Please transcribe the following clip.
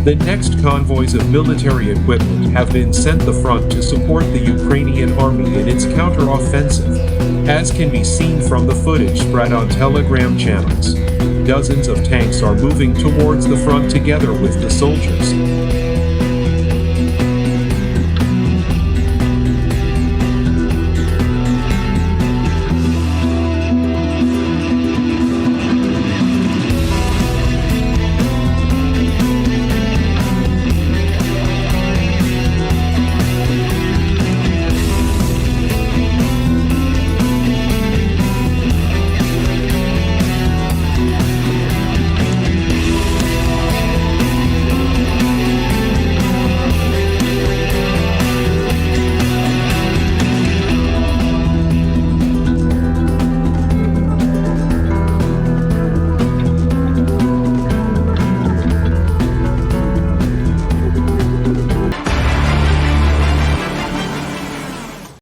The next convoys of military equipment have been sent the front to support the Ukrainian army in its counter-offensive, as can be seen from the footage spread on Telegram channels. Dozens of tanks are moving towards the front together with the soldiers.